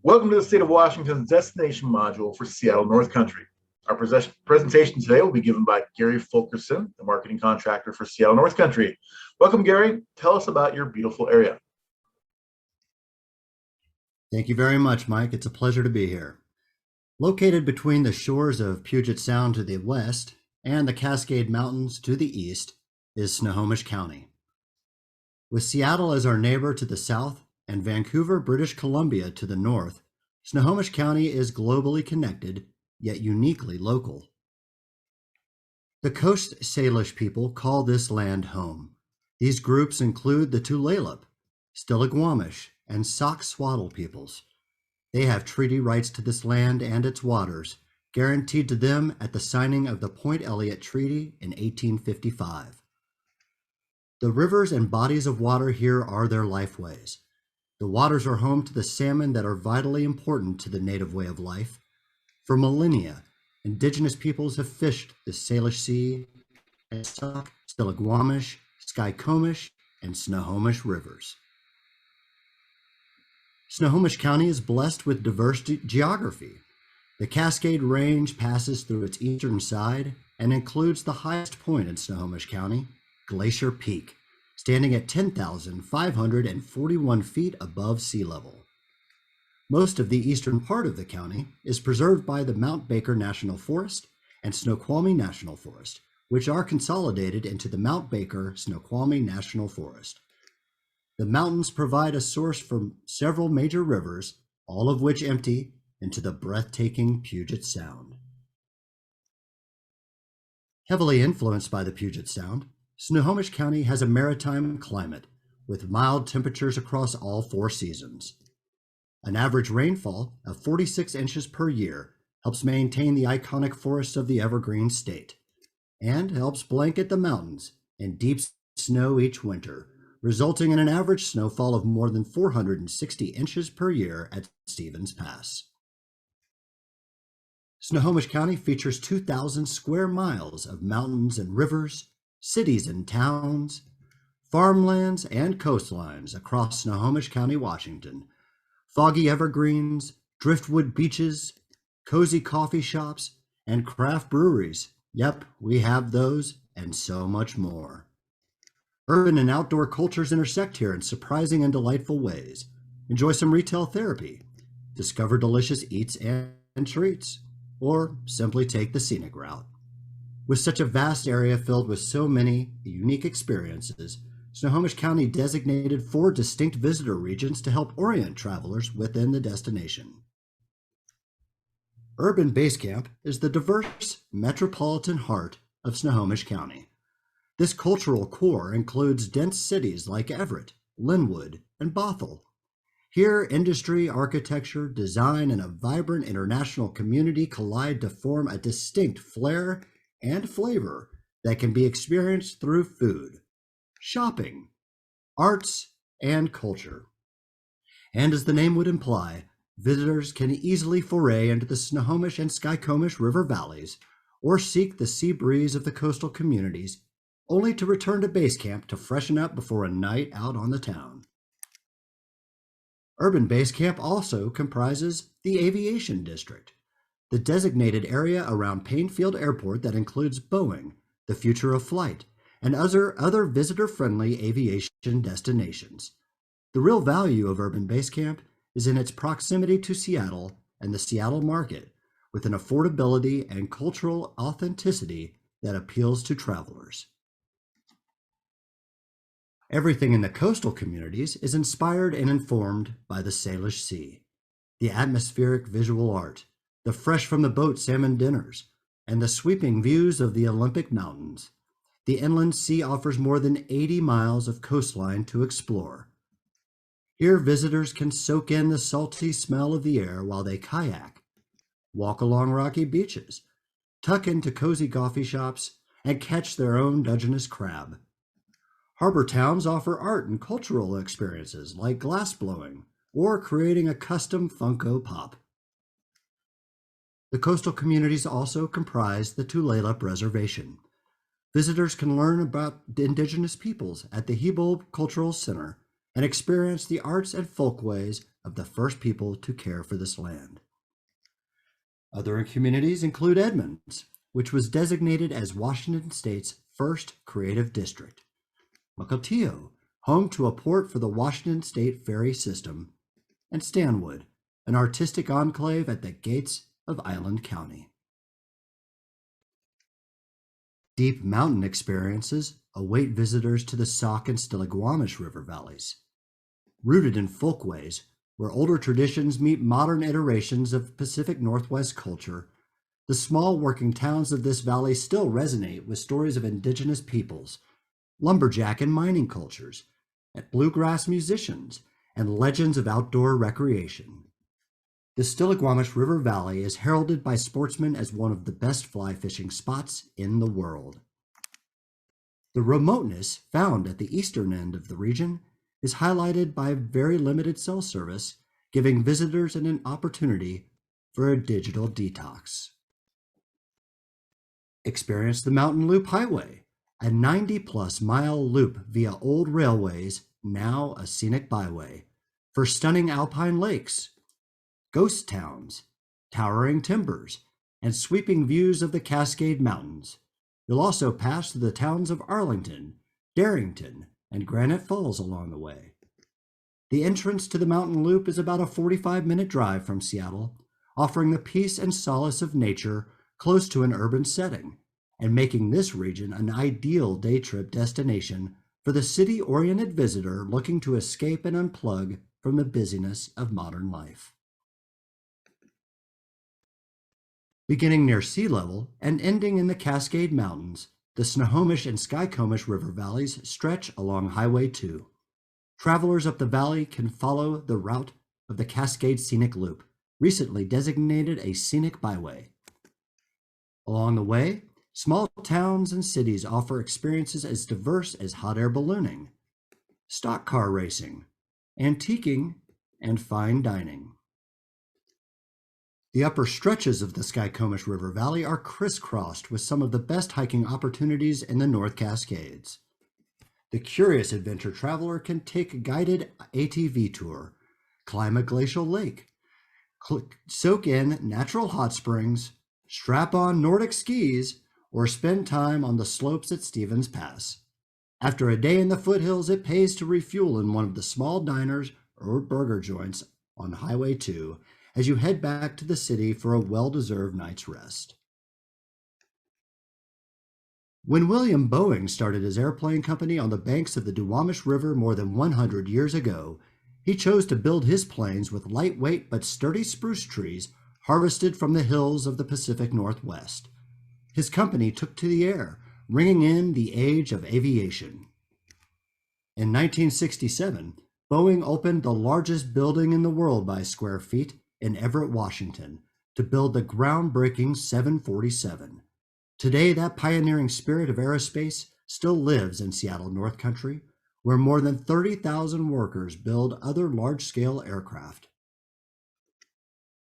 Welcome to the state of Washington's destination module for Seattle NorthCountry. Our presentation today will be given by Gary Fulkerson, the marketing contractor for Seattle NorthCountry. Welcome, Gary. Tell us about your beautiful area. Thank you very much, Mike. It's a pleasure to be here. Located between the shores of Puget Sound to the west and the Cascade Mountains to the east is Snohomish County. With Seattle as our neighbor to the south and Vancouver, British Columbia to the north, Snohomish County is globally connected, yet uniquely local. The Coast Salish people call this land home. These groups include the Tulalip, Stillaguamish, and Sauk Swaddle peoples. They have treaty rights to this land and its waters, guaranteed to them at the signing of the Point Elliott Treaty in 1855. The rivers and bodies of water here are their lifeways. The waters are home to the salmon that are vitally important to the native way of life. For millennia, indigenous peoples have fished the Salish Sea and Sauk, Stillaguamish, Skykomish, and Snohomish rivers. Snohomish County is blessed with diverse geography. The Cascade Range passes through its eastern side and includes the highest point in Snohomish County, Glacier Peak, standing at 10,541 feet above sea level. Most of the eastern part of the county is preserved by the Mount Baker National Forest and Snoqualmie National Forest, which are consolidated into the Mount Baker Snoqualmie National Forest. The mountains provide a source for several major rivers, all of which empty into the breathtaking Puget Sound. Heavily influenced by the Puget Sound, Snohomish County has a maritime climate with mild temperatures across all 4 seasons. An average rainfall of 46 inches per year helps maintain the iconic forests of the Evergreen State and helps blanket the mountains in deep snow each winter, resulting in an average snowfall of more than 460 inches per year at Stevens Pass. Snohomish County features 2,000 square miles of mountains and rivers, cities and towns, farmlands, and coastlines across Snohomish County, Washington. Foggy evergreens, driftwood beaches, cozy coffee shops, and craft breweries. Yep, we have those and so much more. Urban and outdoor cultures intersect here in surprising and delightful ways. Enjoy some retail therapy, discover delicious eats and treats, or simply take the scenic route. With such a vast area filled with so many unique experiences, Snohomish County designated 4 distinct visitor regions to help orient travelers within the destination. Urban Base Camp is the diverse metropolitan heart of Snohomish County. This cultural core includes dense cities like Everett, Linwood, and Bothell. Here, industry, architecture, design, and a vibrant international community collide to form a distinct flair and flavor that can be experienced through food, shopping, arts, and culture. And as the name would imply, visitors can easily foray into the Snohomish and Skykomish river valleys or seek the sea breeze of the coastal communities, only to return to base camp to freshen up before a night out on the town. Urban Base Camp also comprises the Aviation District, the designated area around Painfield Airport that includes Boeing, the future of flight, and other visitor-friendly aviation destinations. The real value of Urban Base Camp is in its proximity to Seattle and the Seattle market, with an affordability and cultural authenticity that appeals to travelers. Everything in the coastal communities is inspired and informed by the Salish Sea, the atmospheric visual art, the fresh from the boat salmon dinners, and the sweeping views of the Olympic Mountains. The inland sea offers more than 80 miles of coastline to explore. Here, visitors can soak in the salty smell of the air while they kayak, walk along rocky beaches, tuck into cozy coffee shops, and catch their own Dungeness crab. Harbor towns offer art and cultural experiences like glass blowing or creating a custom Funko Pop. The coastal communities also comprise the Tulalip Reservation. Visitors can learn about the indigenous peoples at the Hebold Cultural Center and experience the arts and folkways of the first people to care for this land. Other communities include Edmonds, which was designated as Washington State's first creative district, Mukilteo, home to a port for the Washington State ferry system, and Stanwood, an artistic enclave at the gates of Island County. Deep mountain experiences await visitors to the Sauk and Stillaguamish River valleys. Rooted in folkways, where older traditions meet modern iterations of Pacific Northwest culture, the small working towns of this valley still resonate with stories of indigenous peoples, lumberjack and mining cultures, and bluegrass musicians, and legends of outdoor recreation. The Stillaguamish River Valley is heralded by sportsmen as one of the best fly fishing spots in the world. The remoteness found at the eastern end of the region is highlighted by very limited cell service, giving visitors an opportunity for a digital detox. Experience the Mountain Loop Highway, a 90-plus mile loop via old railways, now a scenic byway, for stunning alpine lakes, ghost towns, towering timbers, and sweeping views of the Cascade Mountains. You'll also pass through the towns of Arlington, Darrington, and Granite Falls along the way. The entrance to the Mountain Loop is about a 45-minute drive from Seattle, offering the peace and solace of nature close to an urban setting, and making this region an ideal day trip destination for the city-oriented visitor looking to escape and unplug from the busyness of modern life. Beginning near sea level and ending in the Cascade Mountains, the Snohomish and Skykomish River valleys stretch along Highway 2. Travelers up the valley can follow the route of the Cascade Scenic Loop, recently designated a scenic byway. Along the way, small towns and cities offer experiences as diverse as hot air ballooning, stock car racing, antiquing, and fine dining. The upper stretches of the Skykomish River Valley are crisscrossed with some of the best hiking opportunities in the North Cascades. The curious adventure traveler can take a guided ATV tour, climb a glacial lake, soak in natural hot springs, strap on Nordic skis, or spend time on the slopes at Stevens Pass. After a day in the foothills, it pays to refuel in one of the small diners or burger joints on Highway 2 as you head back to the city for a well-deserved night's rest. When William Boeing started his airplane company on the banks of the Duwamish River more than 100 years ago, he chose to build his planes with lightweight but sturdy spruce trees harvested from the hills of the Pacific Northwest. His company took to the air, ringing in the age of aviation. In 1967, Boeing opened the largest building in the world by square feet in Everett, Washington, to build the groundbreaking 747. Today, that pioneering spirit of aerospace still lives in Seattle NorthCountry, where more than 30,000 workers build other large-scale aircraft.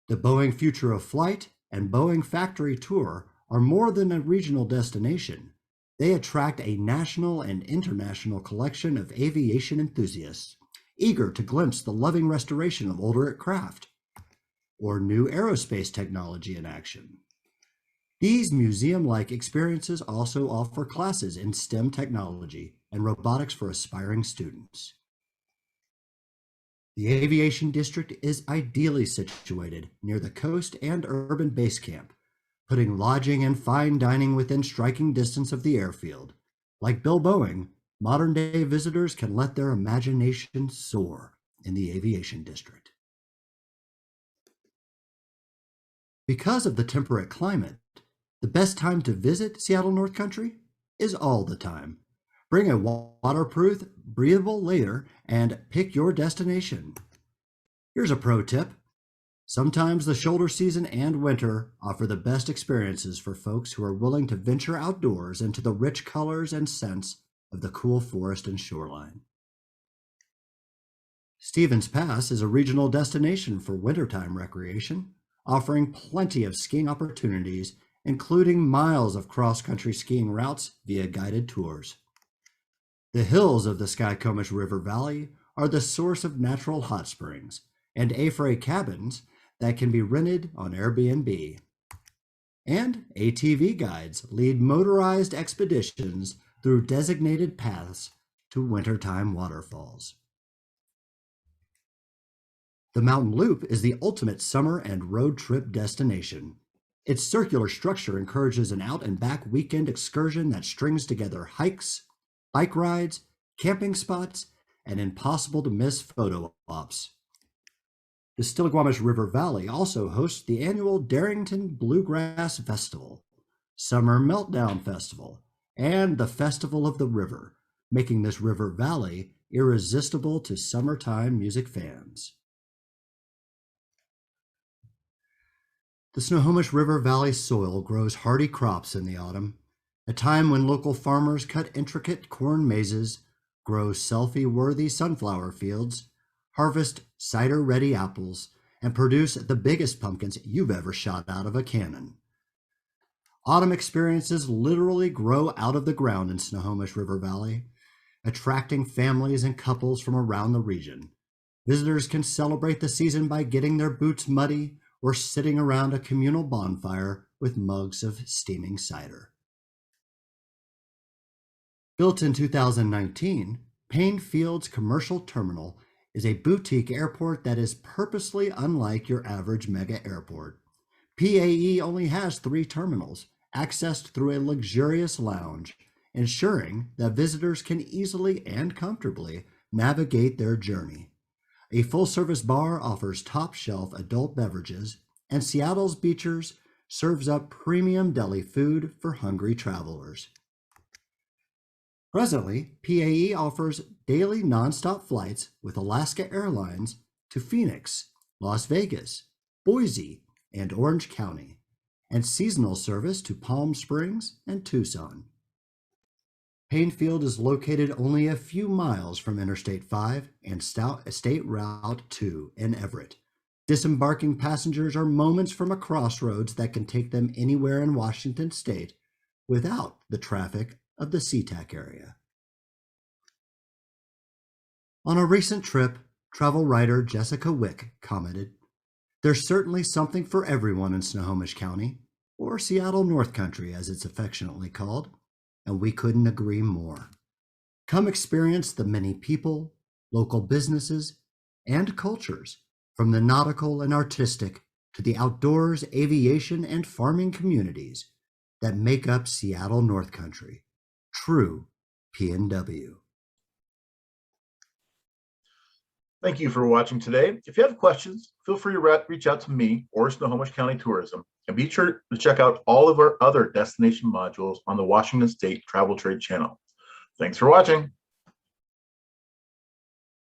The Boeing Future of Flight and Boeing Factory Tour are more than a regional destination. They attract a national and international collection of aviation enthusiasts, eager to glimpse the loving restoration of older craft, or new aerospace technology in action. These museum-like experiences also offer classes in STEM technology and robotics for aspiring students. The Aviation District is ideally situated near the coast and urban base camp, putting lodging and fine dining within striking distance of the airfield. Like Bill Boeing, modern-day visitors can let their imagination soar in the Aviation District. Because of the temperate climate, the best time to visit Seattle NorthCountry is all the time. Bring a waterproof, breathable layer and pick your destination. Here's a pro tip. Sometimes the shoulder season and winter offer the best experiences for folks who are willing to venture outdoors into the rich colors and scents of the cool forest and shoreline. Stevens Pass is a regional destination for wintertime recreation, offering plenty of skiing opportunities, including miles of cross-country skiing routes via guided tours. The hills of the Skykomish River Valley are the source of natural hot springs and A-Fray cabins that can be rented on Airbnb. And ATV guides lead motorized expeditions through designated paths to wintertime waterfalls. The Mountain Loop is the ultimate summer and road trip destination. Its circular structure encourages an out and back weekend excursion that strings together hikes, bike rides, camping spots, and impossible to miss photo ops. The Stillaguamish River Valley also hosts the annual Darrington Bluegrass Festival, Summer Meltdown Festival, and the Festival of the River, making this river valley irresistible to summertime music fans. The Snohomish River Valley soil grows hardy crops in the autumn, a time when local farmers cut intricate corn mazes, grow selfie-worthy sunflower fields, harvest cider-ready apples, and produce the biggest pumpkins you've ever shot out of a cannon. Autumn experiences literally grow out of the ground in Snohomish River Valley, attracting families and couples from around the region. Visitors can celebrate the season by getting their boots muddy or sitting around a communal bonfire with mugs of steaming cider. Built in 2019, Payne Field's Commercial Terminal is a boutique airport that is purposely unlike your average mega airport. PAE only has 3 terminals, accessed through a luxurious lounge, ensuring that visitors can easily and comfortably navigate their journey. A full-service bar offers top-shelf adult beverages, and Seattle's Beachers serves up premium deli food for hungry travelers. Presently, PAE offers daily nonstop flights with Alaska Airlines to Phoenix, Las Vegas, Boise, and Orange County, and seasonal service to Palm Springs and Tucson. Payne Field is located only a few miles from Interstate 5 and State Route 2 in Everett. Disembarking passengers are moments from a crossroads that can take them anywhere in Washington state without the traffic of the SeaTac area. On a recent trip, travel writer Jessica Wick commented, "There's certainly something for everyone in Snohomish County, or Seattle NorthCountry as it's affectionately called, and we couldn't agree more. Come experience the many people, local businesses, and cultures, from the nautical and artistic to the outdoors, aviation, and farming communities that make up Seattle NorthCountry. True PNW." Thank you for watching today. If you have questions, feel free to reach out to me or Snohomish County Tourism, and be sure to check out all of our other destination modules on the Washington State Travel Trade channel. Thanks for watching.